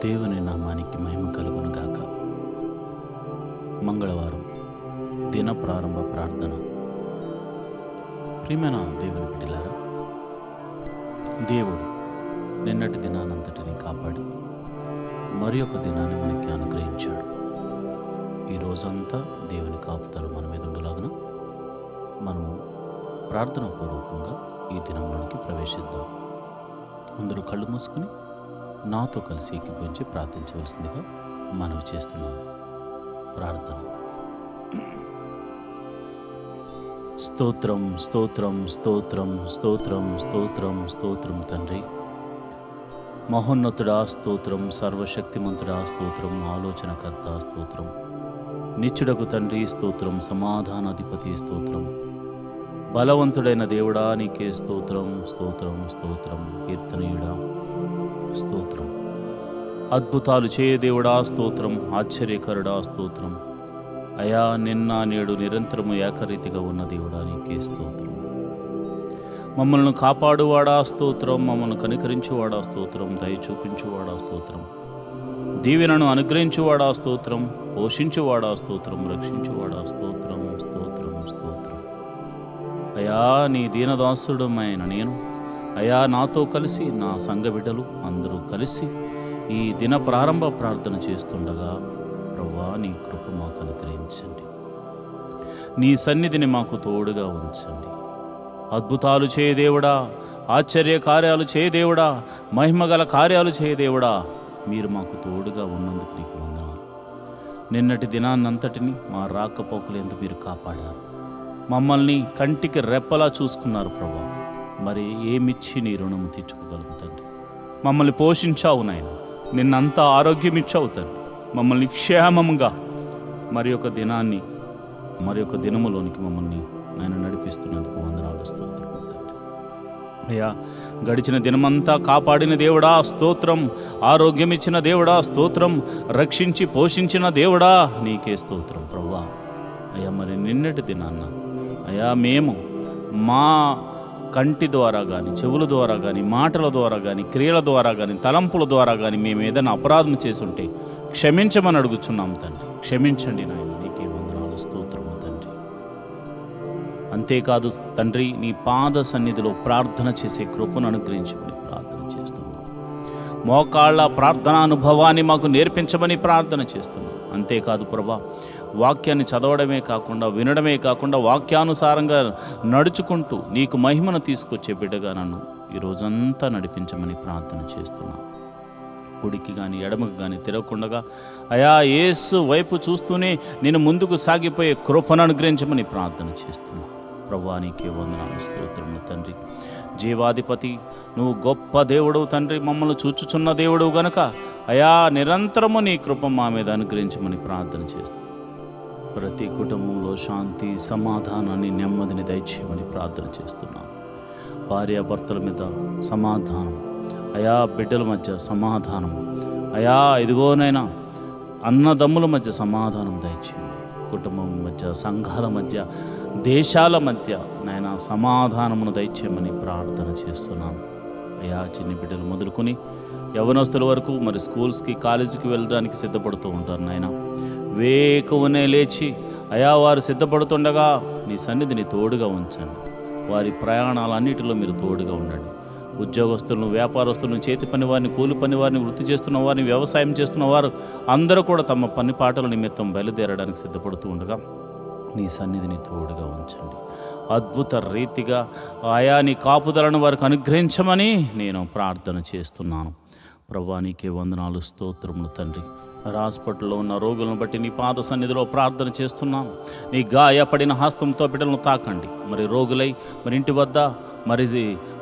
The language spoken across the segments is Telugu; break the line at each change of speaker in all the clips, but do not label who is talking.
దేవుని నామానికి మహిమ కలుగును గాక. మంగళవారం దిన ప్రారంభ ప్రార్థన. ప్రియమైన దేవుని బిడ్డలారా, దేవుడు నిన్నటి దినానంతటిని కాపాడి మరి ఒక దినాన్ని మనకి అనుగ్రహించాడు. ఈ రోజంతా దేవుని కాపుదల మన మీద ఉండలాగున మనము ప్రార్థన పూర్వకంగా ఈ దినంలోనికి ప్రవేశిద్దాం. అందరూ కళ్ళు మూసుకొని నాతో కలిసి ఏకీభవించి ప్రార్థించవలసిందిగా మనవి చేస్తున్నాను. ప్రార్థన. స్తోత్రం స్తోత్రం స్తోత్రం స్తోత్రం స్తోత్రం స్తోత్రం తండ్రి, మహోన్నతుడా స్తోత్రం, సర్వశక్తిమంతుడా స్తోత్రం, ఆలోచనకర్త స్తోత్రం, నిత్యుడకు తండ్రి స్తోత్రం, సమాధానాధిపతి స్తోత్రం, బలవంతుడైన దేవుడా నీకే స్తోత్రం స్తోత్రం స్తోత్రం, కీర్తనీయుడా స్తోత్రం, అద్భుతాలు చేయ దేవుడా స్తోత్రం, ఆశ్చర్యకరుడా స్తోత్రం, అయా నిన్న నేడు నిరంతరము ఏకరీతిగా ఉన్న దేవుడా నీకే స్తోత్రం, మమ్మల్ని కాపాడువాడా స్తోత్రం, మమ్మల్ని కనికరించువాడా స్తోత్రం, దయ చూపించువాడా స్తోత్రం, దీవెనను అనుగ్రహించువాడా స్తోత్రం, పోషించువాడా స్తోత్రం, రక్షించువాడా స్తోత్రం స్తోత్రం స్తోత్రం. అయా నీ దీనదాసుడమైన నేను, అయా నాతో కలిసి నా సంఘ బిడ్డలు అందరూ కలిసి ఈ దిన ప్రారంభ ప్రార్థన చేస్తుండగా ప్రభువా నీ కృప మాకు అనుగ్రహించండి, నీ సన్నిధిని మాకు తోడుగా ఉంచండి. అద్భుతాలు చేయ దేవుడా, ఆశ్చర్య కార్యాలు చేయ దేవుడా, మహిమగల కార్యాలు చేయ దేవుడా, మీరు మాకు తోడుగా ఉన్నందుకు నీకు వందనాలు. నిన్నటి దినాన్నంతటిని మా రాకపోకలేందుకు మీరు కాపాడారు, మమ్మల్ని కంటికి రెప్పలా చూసుకున్నారు ప్రభా. మరి ఏమిచ్చి నీ రుణము తీర్చుకోగలుగుతండి. మమ్మల్ని పోషించావు నాయన, నిన్నంతా ఆరోగ్యం ఇచ్చావు తండ్రి, మమ్మల్ని క్షేమంగా మరి ఒక దినాన్ని మరి ఒక దినములోనికి మమ్మల్ని ఆయన నడిపిస్తున్నందుకు వందనాలు స్తోత్రం తండ్రి. అయ్యా గడిచిన దినమంతా కాపాడిన దేవుడా స్తోత్రం, ఆరోగ్యం ఇచ్చిన దేవుడా స్తోత్రం, రక్షించి పోషించిన దేవుడా నీకే స్తోత్రం ప్రభువా. అయ్యా మరి నిన్నటి దినాన్న అయ్యా మేము మా కంటి ద్వారా కానీ, చెవుల ద్వారా కానీ, మాటల ద్వారా కానీ, క్రియల ద్వారా కానీ, తలంపుల ద్వారా కానీ మేము ఏదైనా అపరాధం చేసి ఉంటే క్షమించమని అడుగుచున్నాం తండ్రి. క్షమించండి నాయన, నీకే వందనాలు స్తోత్రము తండ్రి. అంతేకాదు తండ్రి, నీ పాద సన్నిధిలో ప్రార్థన చేసే కృపను అనుగ్రహించమని ప్రార్థన చేస్తున్నాం. మోకాళ్ళ ప్రార్థనా అనుభవాన్ని మాకు నేర్పించమని ప్రార్థన చేస్తున్నాం. అంతేకాదు ప్రభా, వాక్యాన్ని చదవడమే కాకుండా, వినడమే కాకుండా, వాక్యానుసారంగా నడుచుకుంటూ నీకు మహిమను తీసుకొచ్చే బిడ్డగా నన్ను ఈ రోజంతా నడిపించమని ప్రార్థన చేస్తున్నాను. కుడికి కానీ ఎడమకు కానీ తిరగకుండా అయా యేసు వైపు చూస్తూనే నేను ముందుకు సాగిపోయే కృపను అనుగ్రహించమని ప్రార్థన చేస్తున్నాను. ప్రభువా నీకే వందనాలు స్తోత్రములు తండ్రి. జీవాధిపతి నువ్వు గొప్ప దేవుడు తండ్రి, మమ్మల్ని చూచుచున్న దేవుడు గనుక అయా నిరంతరము నీ కృప మా మీద అనుగ్రహించమని ప్రార్థన చేస్తున్నాను. ప్రతి కుటుంబంలో శాంతి, సమాధానాన్ని, నెమ్మదిని దయచేయమని ప్రార్థన చేస్తున్నాను. భార్యాభర్తల మీద సమాధానం, అయా బిడ్డల మధ్య సమాధానం, అయా ఇదిగోనైనా అన్నదమ్ముల మధ్య సమాధానం దయచేయండి. కుటుంబం మధ్య, సంఘాల మధ్య, దేశాల మధ్య నాయన సమాధానమును దయచేయమని ప్రార్థన చేస్తున్నాను. అయా చిన్ని బిడ్డలు మొదలుకొని యవనస్తుల వరకు మరి స్కూల్స్కి, కాలేజీకి వెళ్ళడానికి సిద్ధపడుతూ ఉంటారు నాయన. వేకువనే లేచి అయా వారు సిద్ధపడుతుండగా నీ సన్నిధిని తోడుగా ఉంచండి. వారి ప్రయాణాలన్నిటిలో మీరు తోడుగా ఉండండి. ఉద్యోగస్తులను, వ్యాపారస్తులను, చేతి పని వారిని, కూలి పని వారిని, వృత్తి చేస్తున్న వారిని, వ్యవసాయం చేస్తున్న వారు అందరూ కూడా తమ పని పాటల నిమిత్తం బయలుదేరడానికి సిద్ధపడుతూ ఉండగా నీ సన్నిధిని తోడుగా ఉంచండి. అద్భుత రీతిగా ఆయా నీ కాపుదలను వారికి అనుగ్రహించమని నేను ప్రార్థన చేస్తున్నాను. ప్రభువా నీకే వందనాలు స్తోత్రములు తండ్రి. హాస్పిటల్లో ఉన్న రోగులను బట్టి నీ పాద సన్నిధిలో ప్రార్థన చేస్తున్నాను. నీ గాయపడిన హస్తంతో బిడ్డలను తాకండి. మరి రోగులై మరి ఇంటి వద్ద మరి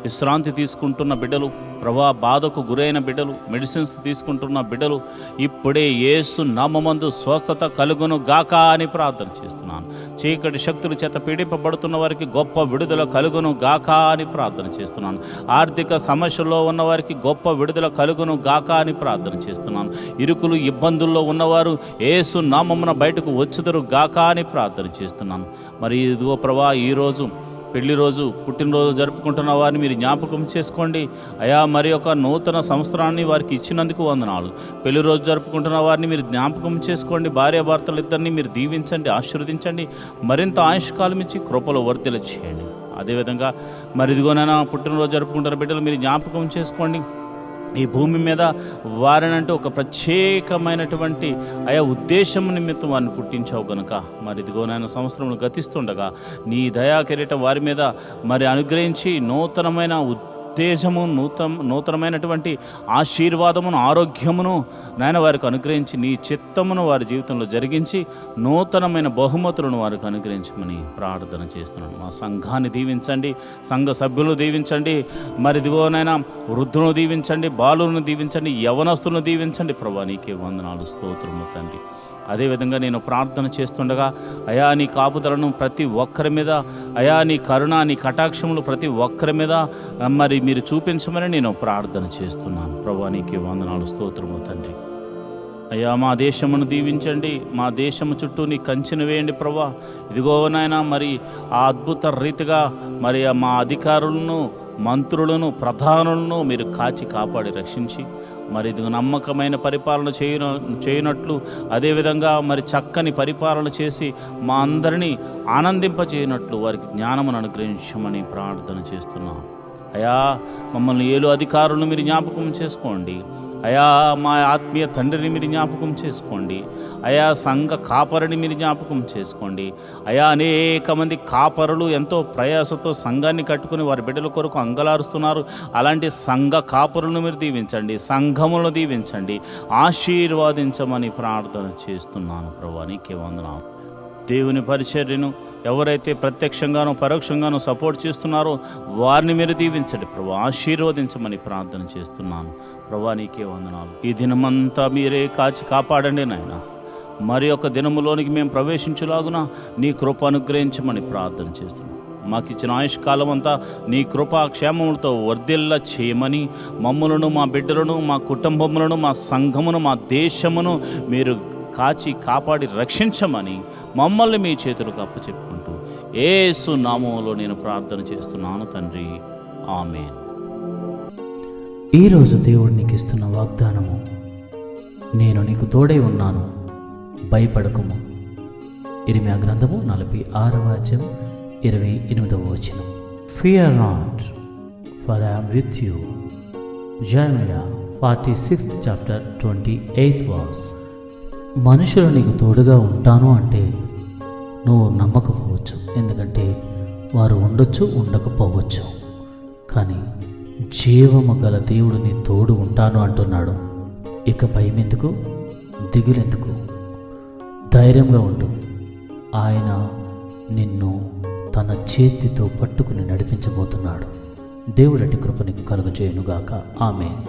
విశ్రాంతి తీసుకుంటున్న బిడ్డలు, ప్రభా బాధకు గురైన బిడ్డలు, మెడిసిన్స్ తీసుకుంటున్న బిడ్డలు ఇప్పుడే యేసు నామమందు స్వస్థత కలుగును గాక అని ప్రార్థన చేస్తున్నాను. చీకటి శక్తుల చేత పీడింపబడుతున్న వారికి గొప్ప విడుదల కలుగును గాక అని ప్రార్థన చేస్తున్నాను. ఆర్థిక సమస్యల్లో ఉన్న వారికి గొప్ప విడుదల కలుగును గాక అని ప్రార్థన చేస్తున్నాను. ఇరుకులు ఇబ్బందుల్లో ఉన్నవారు యేసు నామమున బయటకు వచ్చుదురు గాక అని ప్రార్థన చేస్తున్నాను. మరి ఇదిగో ప్రభా ఈరోజు పెళ్లి రోజు పుట్టినరోజు జరుపుకుంటున్న వారిని మీరు జ్ఞాపకం చేసుకోండి అయా. మరి ఒక నూతన సంవత్సరాన్ని వారికి ఇచ్చినందుకు వందనాలు. పెళ్లి రోజు జరుపుకుంటున్న వారిని మీరు జ్ఞాపకం చేసుకోండి. భార్యాభర్తలు ఇద్దరిని మీరు దీవించండి, ఆశీర్వదించండి, మరింత ఆయుష్కాలం ఇచ్చి కృపలో వర్ధల చేయండి. అదేవిధంగా మరి ఇదిగోనైనా పుట్టినరోజు జరుపుకుంటున్న బిడ్డలు మీరు జ్ఞాపకం చేసుకోండి. ఈ భూమి మీద వారినంటూ ఒక ప్రత్యేకమైనటువంటి ఆయా ఉద్దేశం నిమిత్తం వారిని పుట్టించావు కనుక మరి ఇదిగోనైనా సంవత్సరంలో గతిస్తుండగా నీ దయా కిరీటం వారి మీద మరి అనుగ్రహించి నూతనమైన ఉద్దేశము, నూతనమైనటువంటి ఆశీర్వాదమును, ఆరోగ్యమును నాయన వారికి అనుగ్రహించి నీ చిత్తమును వారి జీవితంలో జరిగించి నూతనమైన బహుమతులను వారికి అనుగ్రహించమని ప్రార్థన చేస్తున్నాను. మా సంఘాన్ని దీవించండి, సంఘ సభ్యులను దీవించండి, మరి ఇదిగోనైనా వృద్ధులను దీవించండి, బాలులను దీవించండి, యవనస్తులను దీవించండి. ప్రభువా నీకే వందనాలు, స్తోత్రము తండ్రి. అదేవిధంగా నేను ప్రార్థన చేస్తుండగా అయా నీ కాపుదలను ప్రతి ఒక్కరి మీద, అయా నీ కరుణ, నీ కటాక్షములు ప్రతి ఒక్కరి మీద మరి మీరు చూపించమని నేను ప్రార్థన చేస్తున్నాను. ప్రభువా నీకే వందనాలు, స్తోత్రము తండ్రి. అయ్యా మా దేశమును దీవించండి, మా దేశము చుట్టూ నీ కంచెను వేయండి ప్రభువా. ఇదిగో నాయనా మరి ఆ అద్భుత రీతిగా మరి మా అధికారులను, మంత్రులను, ప్రధానులను మీరు కాచి కాపాడి రక్షించి మరి ఇది నమ్మకమైన పరిపాలన చేయనట్లు, అదేవిధంగా మరి చక్కని పరిపాలన చేసి మా అందరినీ ఆనందింపచేయనట్లు వారికి జ్ఞానమును అనుగ్రహించమని ప్రార్థన చేస్తున్నాం. అయా మమ్మల్ని ఏలు అధికారులను మీరు జ్ఞాపకం చేసుకోండి. అయా మా ఆత్మీయ తండ్రిని మీరు జ్ఞాపకం చేసుకోండి. అయా సంఘ కాపరిని మీరు జ్ఞాపకం చేసుకోండి. అయా అనేక మంది కాపరులు ఎంతో ప్రయాసతో సంఘాన్ని కట్టుకుని వారి బిడ్డల కొరకు అంగలారుస్తున్నారు. అలాంటి సంఘ కాపరులను మీరు దీవించండి, సంఘములను దీవించండి, ఆశీర్వాదించమని ప్రార్థన చేస్తున్నాను. ప్రభువా నీకే వందనాలు. దేవుని పరిచర్యను ఎవరైతే ప్రత్యక్షంగానో పరోక్షంగానో సపోర్ట్ చేస్తున్నారో వారిని మీరు దీవించండి ప్రభువా, ఆశీర్వదించమని ప్రార్థన చేస్తున్నాను. ప్రభువా నీకే వందనాలు. ఈ దినమంతా మీరే కాచి కాపాడండి నాయన. మరి ఒక దినములోనికి మేము ప్రవేశించులాగున నీ కృప అనుగ్రహించమని ప్రార్థన చేస్తున్నాను. మాకు ఇచ్చిన ఆయుష్కాలం అంతా నీ కృపా క్షేమములతో వర్ధిల్ల చేయమని మమ్మలను, మా బిడ్డలను, మా కుటుంబములను, మా సంఘమును, మా దేశమును మీరు కాచి కాపాడి రక్షించమని మమ్మల్ని మీ చేతులకు అప్పచెప్పుకుంటూ యేసు నామములో నేను ప్రార్థన చేస్తున్నాను తండ్రి, ఆమేన్.
ఈరోజు దేవుడు నీకు ఇస్తున్న వాగ్దానము, నేను నీకు తోడై ఉన్నాను, భయపడకుము. ఇర్మీయా గ్రంథము 46వ అధ్యాయం 28వ వచనం. Fear not, for I am with you. జెరమియా 46th chapter 28th verse. మనుషులు నీకు తోడుగా ఉంటాను అంటే నువ్వు నమ్మకపోవచ్చు, ఎందుకంటే వారు ఉండొచ్చు, ఉండకపోవచ్చు. కానీ జీవము గల దేవుడు నీ తోడు ఉంటాను అంటున్నాడు. ఇక భయం ఎందుకు, దిగులెందుకు? ధైర్యంగా ఉండు. ఆయన నిన్ను తన చేతితో పట్టుకుని నడిపించబోతున్నాడు. దేవుడటి కృప నీకు కలుగజేయునుగాక. ఆమేన్.